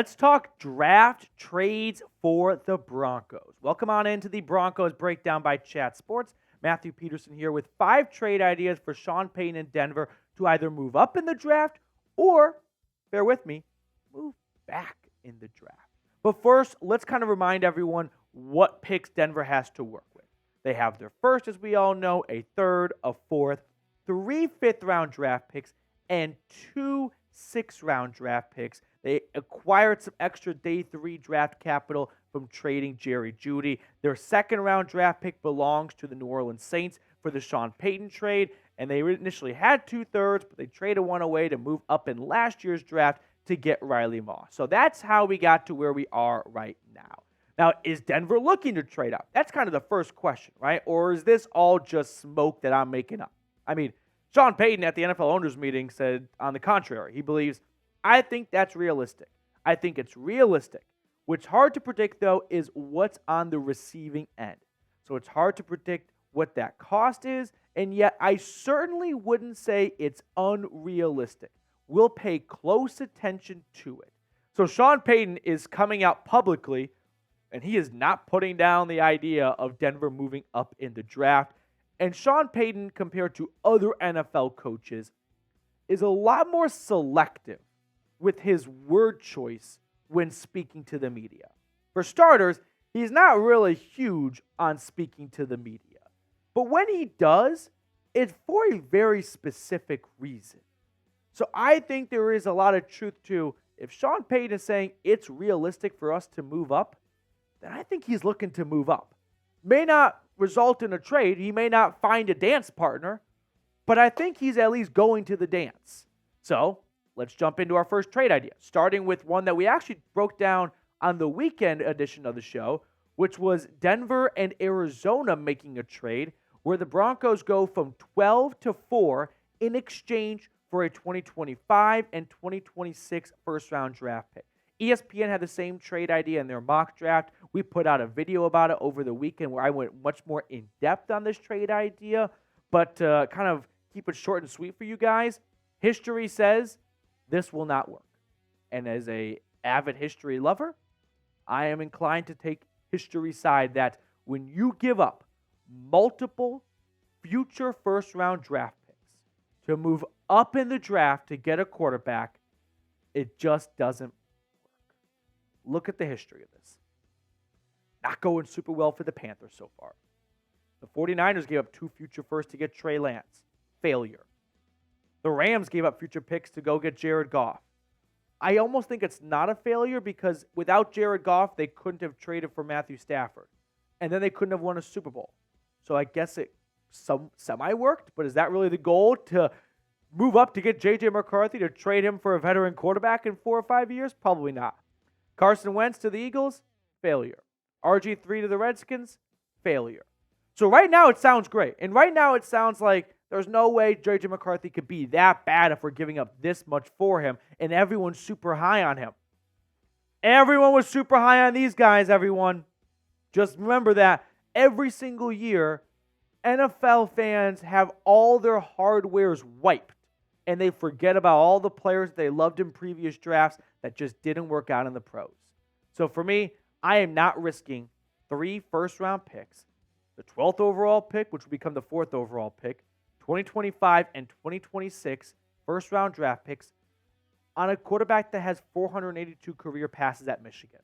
Let's talk draft trades for the Broncos. Welcome on into the Broncos Breakdown by Chat Sports. Matthew Peterson here with 5 trade ideas for Sean Payton in Denver to either move up in the draft or, bear with me, move back in the draft. But first, let's kind of remind everyone what picks Denver has to work with. They have their first, as we all know, a third, a fourth, 3 fifth-round draft picks, and 2 sixth-round draft picks. They acquired some extra day 3 draft capital from trading Jerry Jeudy. Their second-round draft pick belongs to the New Orleans Saints for the Sean Payton trade, and they initially had 2/3, but they traded one away to move up in last year's draft to get Riley Moss. So that's how we got to where we are right now. Now, is Denver looking to trade up? That's kind of the first question, right? Or is this all just smoke that I'm making up? I mean, Sean Payton at the NFL owners meeting said on the contrary. He believes, I think that's realistic. I think it's realistic. What's hard to predict, though, is what's on the receiving end. So it's hard to predict what that cost is, and yet I certainly wouldn't say it's unrealistic. We'll pay close attention to it. So Sean Payton is coming out publicly, and he is not putting down the idea of Denver moving up in the draft. And Sean Payton, compared to other NFL coaches, is a lot more selective with his word choice when speaking to the media. For starters, he's not really huge on speaking to the media. But when he does, it's for a very specific reason. So I think there is a lot of truth to, if Sean Payton is saying it's realistic for us to move up, then I think he's looking to move up. May not result in a trade. He may not find a dance partner, but I think he's at least going to the dance. So let's jump into our first trade idea, starting with one that we actually broke down on the weekend edition of the show, which was Denver and Arizona making a trade where the Broncos go from 12 to 4 in exchange for a 2025 and 2026 first-round draft pick. ESPN had the same trade idea in their mock draft. We put out a video about it over the weekend where I went much more in-depth on this trade idea, but kind of keep it short and sweet for you guys. History says this will not work. And as an avid history lover, I am inclined to take history's side that when you give up multiple future first-round draft picks to move up in the draft to get a quarterback, it just doesn't work. Look at the history of this. Not going super well for the Panthers so far. The 49ers gave up 2 future firsts to get Trey Lance. Failure. The Rams gave up future picks to go get Jared Goff. I almost think it's not a failure because without Jared Goff, they couldn't have traded for Matthew Stafford. And then they couldn't have won a Super Bowl. So I guess it semi-worked, but is that really the goal, to move up to get JJ McCarthy to trade him for a veteran quarterback in 4 or 5 years? Probably not. Carson Wentz to the Eagles? Failure. RG3 to the Redskins? Failure. So right now it sounds great. And right now it sounds like there's no way JJ McCarthy could be that bad if we're giving up this much for him, and everyone's super high on him. Everyone was super high on these guys, everyone. Just remember that every single year, NFL fans have all their hardwares wiped, and they forget about all the players they loved in previous drafts that just didn't work out in the pros. So for me, I am not risking 3 first-round picks, the 12th overall pick, which will become the 4th overall pick, 2025 and 2026 first-round draft picks on a quarterback that has 482 career passes at Michigan.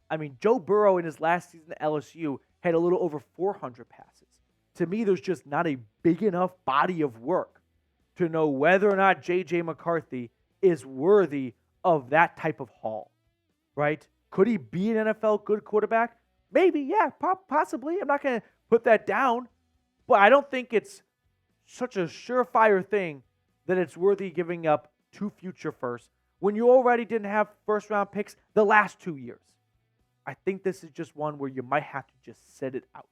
I mean, Joe Burrow in his last season at LSU had a little over 400 passes. To me, there's just not a big enough body of work to know whether or not JJ McCarthy is worthy of that type of haul, right? Could he be an NFL good quarterback? Maybe, yeah, possibly. I'm not going to put that down, but I don't think it's such a surefire thing that it's worthy giving up 2 future firsts when you already didn't have first-round picks the last 2 years. I think this is just one where you might have to just sit it out.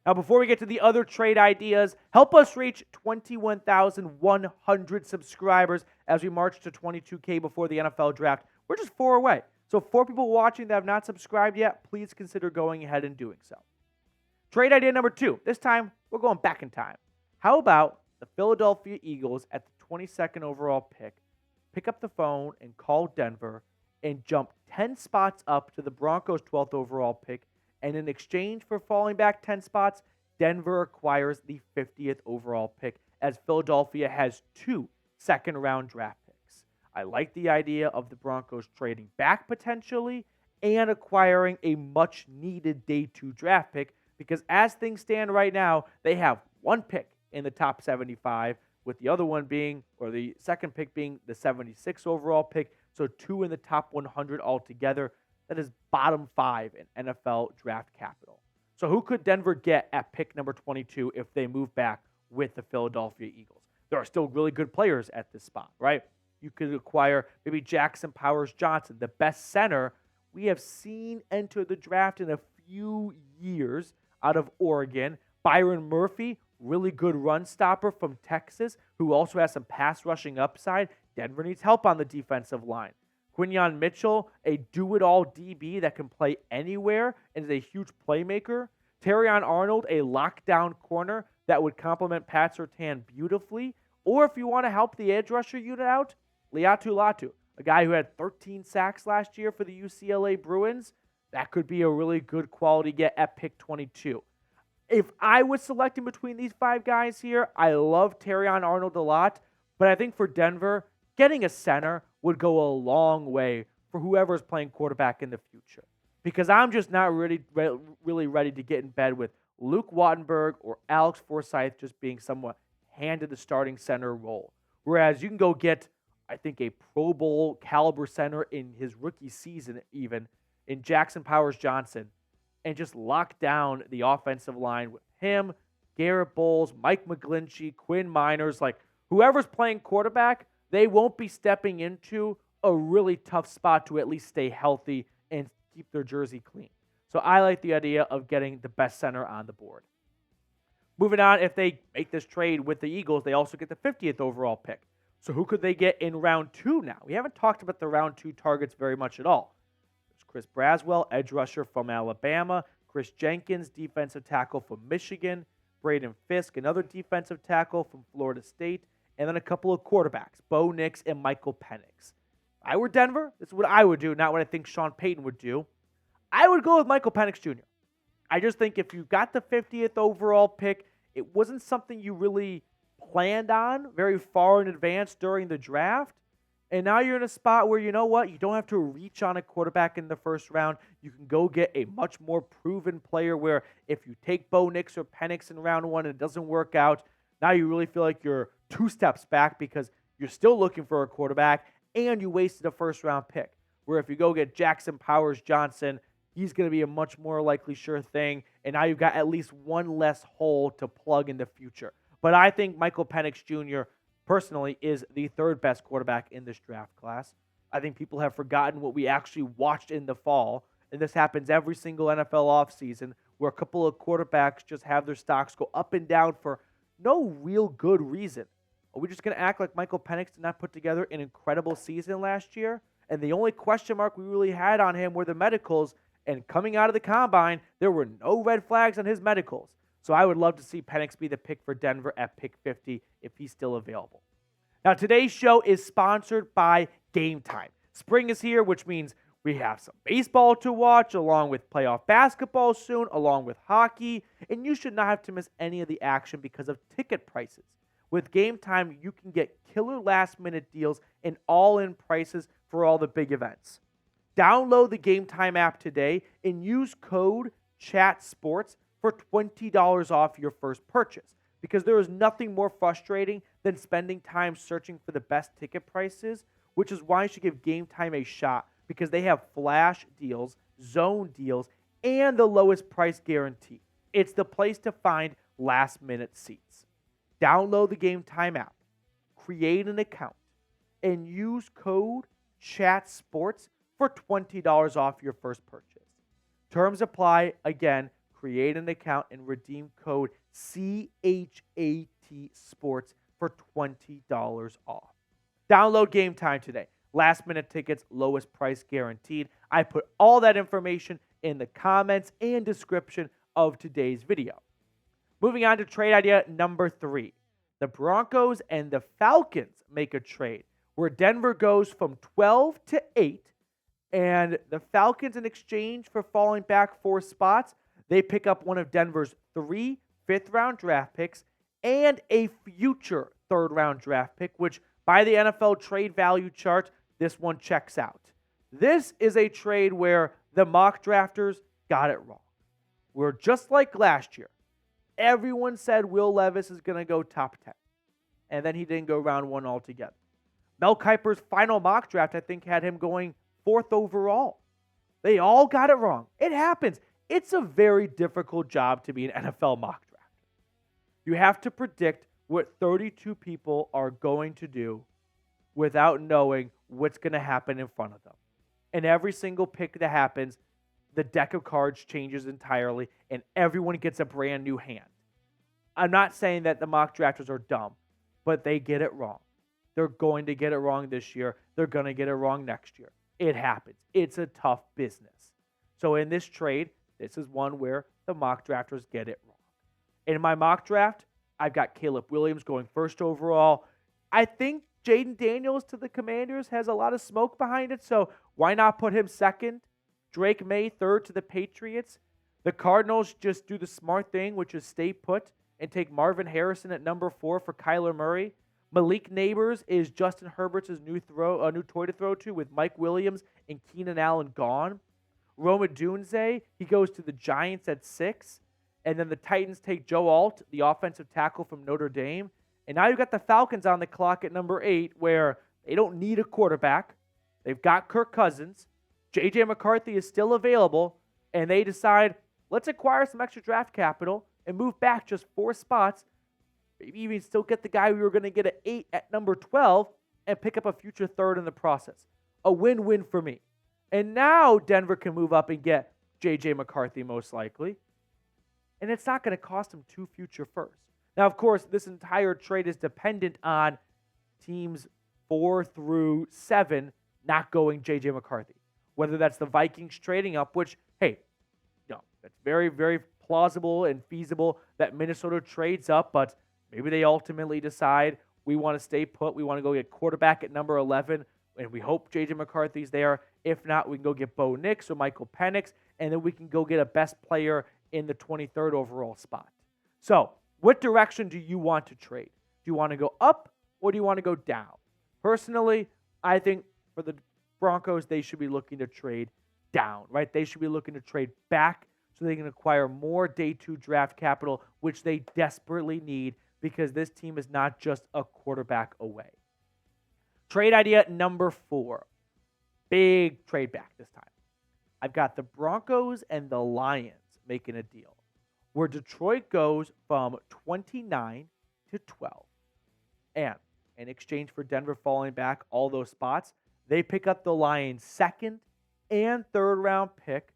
Now, before we get to the other trade ideas, help us reach 21,100 subscribers as we march to 22K before the NFL draft. We're just 4 away. So 4 people watching that have not subscribed yet, please consider going ahead and doing so. Trade idea number 2. This time, we're going back in time. How about the Philadelphia Eagles at the 22nd overall pick up the phone and call Denver and jump 10 spots up to the Broncos' 12th overall pick. And in exchange for falling back 10 spots, Denver acquires the 50th overall pick, as Philadelphia has 2 second-round draft picks. I like the idea of the Broncos trading back potentially and acquiring a much-needed day 2 draft pick, because as things stand right now, they have 1 pick in the top 75, with the other one being, or the second pick being the 76th overall pick, so 2 in the top 100 altogether. That is bottom 5 in NFL draft capital. So who could Denver get at pick number 22 if they move back with the Philadelphia Eagles? There are still really good players at this spot, right? You could acquire maybe Jackson Powers-Johnson, the best center we have seen enter the draft in a few years out of Oregon. Byron Murphy, really good run stopper from Texas, who also has some pass rushing upside. Denver needs help on the defensive line. Quinyon Mitchell, a do-it-all DB that can play anywhere and is a huge playmaker. Terrion Arnold, a lockdown corner that would complement Pat Surtain beautifully. Or if you want to help the edge rusher unit out, Liatu Latu, a guy who had 13 sacks last year for the UCLA Bruins. That could be a really good quality get at pick 22. If I was selecting between these 5 guys here, I love Terrion Arnold a lot, but I think for Denver, getting a center would go a long way for whoever's playing quarterback in the future. Because I'm just not really ready to get in bed with Luke Wattenberg or Alex Forsythe just being somewhat handed the starting center role. Whereas you can go get, I think, a Pro Bowl caliber center in his rookie season even, in Jackson Powers-Johnson, and just lock down the offensive line with him, Garrett Bowles, Mike McGlinchey, Quinn Miners. Like, whoever's playing quarterback, they won't be stepping into a really tough spot to at least stay healthy and keep their jersey clean. So I like the idea of getting the best center on the board. Moving on, if they make this trade with the Eagles, they also get the 50th overall pick. So who could they get in round 2 now? We haven't talked about the round 2 targets very much at all. There's Chris Braswell, edge rusher from Alabama. Chris Jenkins, defensive tackle from Michigan. Braden Fisk, another defensive tackle from Florida State. And then a couple of quarterbacks, Bo Nix and Michael Penix. If I were Denver, this is what I would do, not what I think Sean Payton would do. I would go with Michael Penix Jr. I just think if you got the 50th overall pick, it wasn't something you really planned on very far in advance during the draft. And now you're in a spot where, you know what, you don't have to reach on a quarterback in the first round. You can go get a much more proven player where if you take Bo Nix or Penix in round 1 and it doesn't work out, now you really feel like you're 2 steps back because you're still looking for a quarterback and you wasted a first-round pick. Where if you go get Jackson Powers-Johnson, he's going to be a much more likely sure thing, and now you've got at least one less hole to plug in the future. But I think Michael Penix Jr., personally, is the 3rd best quarterback in this draft class. I think people have forgotten what we actually watched in the fall, and this happens every single NFL offseason, where a couple of quarterbacks just have their stocks go up and down for no real good reason. Are we just going to act like Michael Penix did not put together an incredible season last year? And the only question mark we really had on him were the medicals, and coming out of the combine, there were no red flags on his medicals. So I would love to see Penix be the pick for Denver at pick 50 if he's still available. Now, today's show is sponsored by Game Time. Spring is here, which means we have some baseball to watch, along with playoff basketball soon, along with hockey, and you should not have to miss any of the action because of ticket prices. With Game Time, you can get killer last-minute deals and all-in prices for all the big events. Download the Game Time app today and use code CHATSPORTS for $20 off your first purchase, because there is nothing more frustrating than spending time searching for the best ticket prices, which is why you should give Game Time a shot, because they have flash deals, zone deals, and the lowest price guarantee. It's the place to find last-minute seats. Download the Game Time app, create an account, and use code CHATSPORTS for $20 off your first purchase. Terms apply. Again, create an account and redeem code CHAT Sports for $20 off. Download Game Time today. Last minute tickets, lowest price guaranteed. I put all that information in the comments and description of today's video. Moving on to trade idea number 3. The Broncos and the Falcons make a trade where Denver goes from 12 to 8 And the Falcons, in exchange for falling back 4 spots, they pick up one of Denver's 3 fifth-round draft picks and a future third-round draft pick, which by the NFL trade value chart, this one checks out. This is a trade where the mock drafters got it wrong. We're just like last year. Everyone said Will Levis is going to go top 10. And then he didn't go round 1 altogether. Mel Kiper's final mock draft, I think, had him going 4th overall. They all got it wrong. It happens. It's a very difficult job to be an NFL mock drafter. You have to predict what 32 people are going to do without knowing what's going to happen in front of them. And every single pick that happens, the deck of cards changes entirely, and everyone gets a brand new hand. I'm not saying that the mock drafters are dumb, but they get it wrong. They're going to get it wrong this year. They're going to get it wrong next year. It happens. It's a tough business. So in this trade, this is one where the mock drafters get it wrong. In my mock draft, I've got Caleb Williams going 1st overall. I think Jaden Daniels to the Commanders has a lot of smoke behind it, so why not put him 2nd? Drake May 3rd to the Patriots. The Cardinals just do the smart thing, which is stay put and take Marvin Harrison at number 4 for Kyler Murray. Malik Neighbors is Justin Herbert's new toy to throw to with Mike Williams and Keenan Allen gone. Roma Dunze, he goes to the Giants at 6. And then the Titans take Joe Alt, the offensive tackle from Notre Dame. And now you've got the Falcons on the clock at number 8, where they don't need a quarterback. They've got Kirk Cousins. JJ McCarthy is still available. And they decide, let's acquire some extra draft capital and move back just 4 spots. Maybe even still get the guy we were going to get at 8 at number 12 and pick up a future 3rd in the process. A win-win for me. And now Denver can move up and get JJ McCarthy most likely. And it's not going to cost them 2 future firsts. Now, of course, this entire trade is dependent on teams 4 through 7 not going JJ McCarthy. Whether that's the Vikings trading up, which, hey, that's very, very plausible and feasible that Minnesota trades up, but maybe they ultimately decide we want to stay put. We want to go get quarterback at number 11, and we hope JJ McCarthy's there. If not, we can go get Bo Nix or Michael Penix, and then we can go get a best player in the 23rd overall spot. So, what direction do you want to trade? Do you want to go up or do you want to go down? Personally, I think for the Broncos, they should be looking to trade down, right? They should be looking to trade back so they can acquire more day 2 draft capital, which they desperately need because this team is not just a quarterback away. Trade idea number 4. Big trade back this time. I've got the Broncos and the Lions making a deal where Detroit goes from 29 to 12. And in exchange for Denver falling back all those spots, they pick up the Lions' 2nd and 3rd round pick.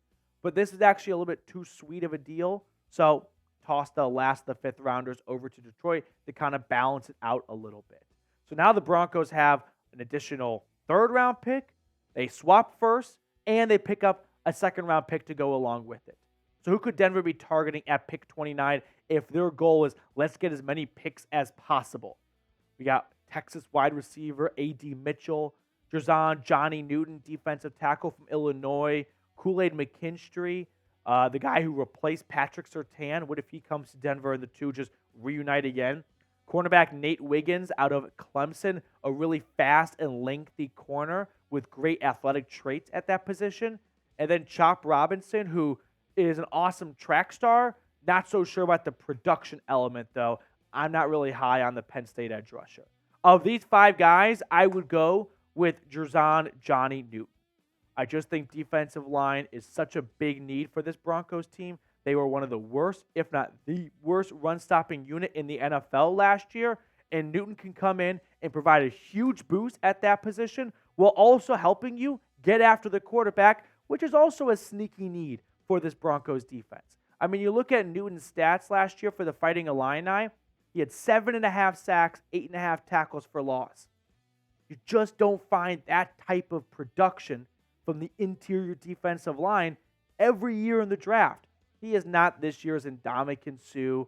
But this is actually a little bit too sweet of a deal. So toss the 5th rounders over to Detroit to kind of balance it out a little bit. So now the Broncos have an additional 3rd round pick. They swap first, and they pick up a 2nd round pick to go along with it. So who could Denver be targeting at pick 29 if their goal is let's get as many picks as possible? We got Texas wide receiver A.D. Mitchell, Jerzon Johnny Newton, defensive tackle from Illinois, Kool-Aid McKinstry, the guy who replaced Patrick Surtain. What if he comes to Denver and the two just reunite again? Cornerback Nate Wiggins out of Clemson, a really fast and lengthy corner with great athletic traits at that position. And then Chop Robinson, who is an awesome track star. Not so sure about the production element, though. I'm not really high on the Penn State edge rusher. Of these 5 guys, I would go with Jerzon Johnny Newton. I just think defensive line is such a big need for this Broncos team. They were one of the worst, if not the worst, run-stopping unit in the NFL last year, and Newton can come in and provide a huge boost at that position while also helping you get after the quarterback, which is also a sneaky need for this Broncos defense. I mean, you look at Newton's stats last year for the Fighting Illini, he had 7.5 sacks, 8.5 tackles for loss. You just don't find that type of production from the interior defensive line every year in the draft. He is not this year's Ndamukong Suh.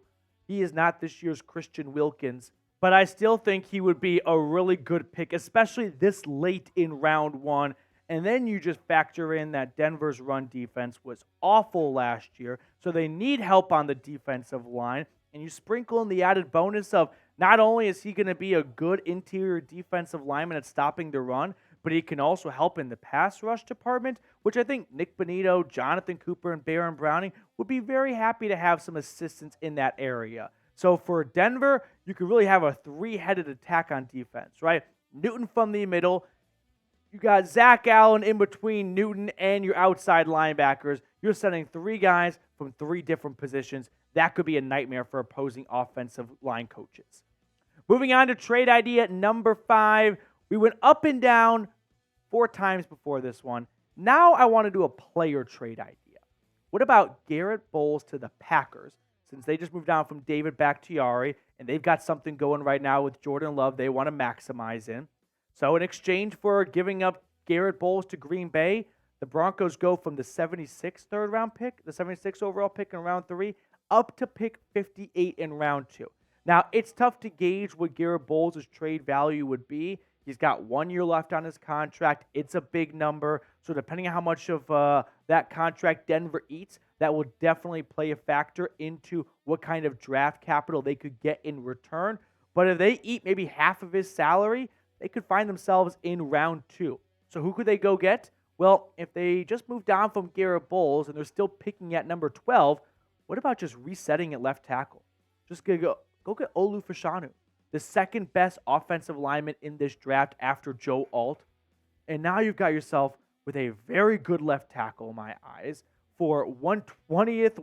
He is not this year's Christian Wilkins. But I still think he would be a really good pick, especially this late in round 1. And then you just factor in that Denver's run defense was awful last year, so they need help on the defensive line. And you sprinkle in the added bonus of not only is he going to be a good interior defensive lineman at stopping the run, but he can also help in the pass rush department, which I think Nick Bonito, Jonathan Cooper, and Baron Browning would be very happy to have some assistance in that area. So for Denver, you could really have a three-headed attack on defense, right? Newton from the middle. You got Zach Allen in between Newton and your outside linebackers. You're sending three guys from three different positions. That could be a nightmare for opposing offensive line coaches. Moving on to trade idea number 5. We went up and down 4 times before this one. Now I want to do a player trade idea. What about Garrett Bowles to the Packers? Since they just moved on from David Bakhtiari, and they've got something going right now with Jordan Love they want to maximize in. So in exchange for giving up Garrett Bowles to Green Bay, the Broncos go from the 76th third-round pick, the 76th overall pick in round 3, up to pick 58 in round 2. Now, it's tough to gauge what Garrett Bowles' trade value would be. He's got 1 year left on his contract. It's a big number. So depending on how much of that contract Denver eats, that will definitely play a factor into what kind of draft capital they could get in return. But if they eat maybe half of his salary, they could find themselves in round 2. So who could they go get? Well, if they just moved down from Garrett Bowles and they're still picking at number 12, what about just resetting at left tackle? Just go get Olu Fashanu, the second best offensive lineman in this draft after Joe Alt. And now you've got yourself with a very good left tackle in my eyes for 1/20th,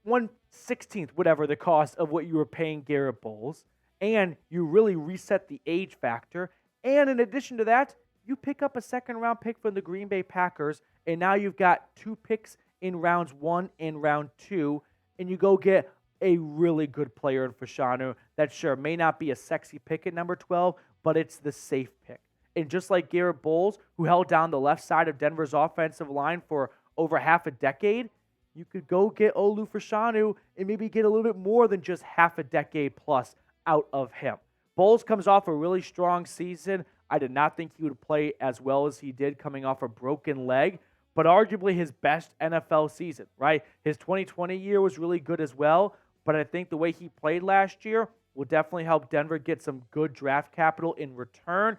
1/16th, whatever the cost of what you were paying Garrett Bowles. And you really reset the age factor. And in addition to that, you pick up a second-round pick from the Green Bay Packers, and now you've got 2 picks in rounds 1 and round 2, and you go get a really good player in Fashanu that sure may not be a sexy pick at number 12, but it's the safe pick. And just like Garrett Bowles, who held down the left side of Denver's offensive line for over half a decade, you could go get Olu Fashanu and maybe get a little bit more than just half a decade plus out of him. Bowles comes off a really strong season. I did not think he would play as well as he did coming off a broken leg, but arguably his best NFL season, right? His 2020 year was really good as well, but I think the way he played last year will definitely help Denver get some good draft capital in return.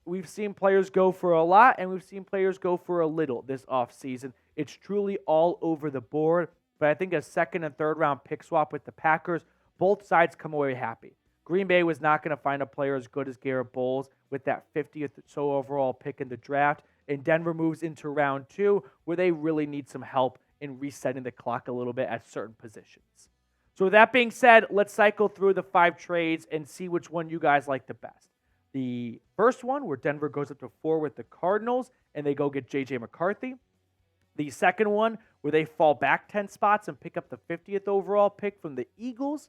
We've seen players go for a lot, and we've seen players go for a little this offseason. It's truly all over the board, but I think a second and third round pick swap with the Packers, both sides come away happy. Green Bay was not going to find a player as good as Garrett Bowles with that 50th or so overall pick in the draft, and Denver moves into round 2 where they really need some help in resetting the clock a little bit at certain positions. So with that being said, let's cycle through the 5 trades and see which one you guys like the best. The first one, where Denver goes up to 4 with the Cardinals, and they go get JJ McCarthy. The second one, where they fall back 10 spots and pick up the 50th overall pick from the Eagles.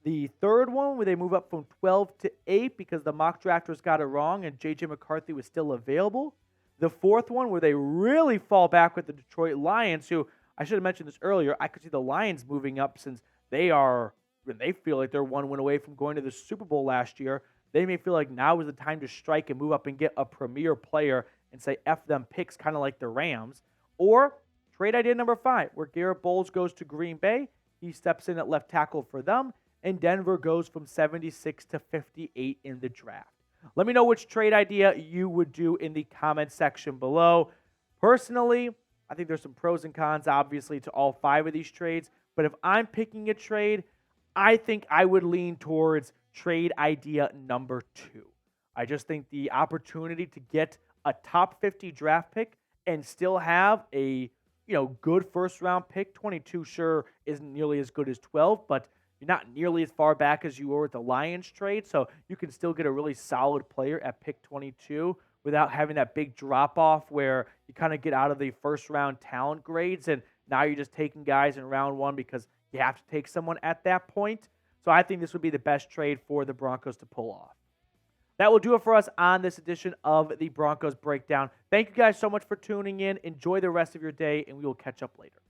The third one, where they move up from 12 to 8 because the mock drafters got it wrong and JJ McCarthy was still available. The fourth one, where they really fall back with the Detroit Lions, who, I should have mentioned this earlier, I could see the Lions moving up since they feel like they're 1 win away from going to the Super Bowl last year. They may feel like now is the time to strike and move up and get a premier player and say F them picks, kind of like the Rams. Or trade idea number 5, where Garrett Bowles goes to Green Bay. He steps in at left tackle for them, and Denver goes from 76 to 58 in the draft. Let me know which trade idea you would do in the comment section below. Personally, I think there's some pros and cons, obviously, to all 5 of these trades. But if I'm picking a trade, I think I would lean towards trade idea number 2. I just think the opportunity to get a top 50 draft pick and still have a good first-round pick. 22 sure isn't nearly as good as 12, but you're not nearly as far back as you were with the Lions trade, so you can still get a really solid player at pick 22 without having that big drop-off where you kind of get out of the first-round talent grades, and now you're just taking guys in round 1 because you have to take someone at that point. So I think this would be the best trade for the Broncos to pull off. That will do it for us on this edition of the Broncos Breakdown. Thank you guys so much for tuning in. Enjoy the rest of your day, and we will catch up later.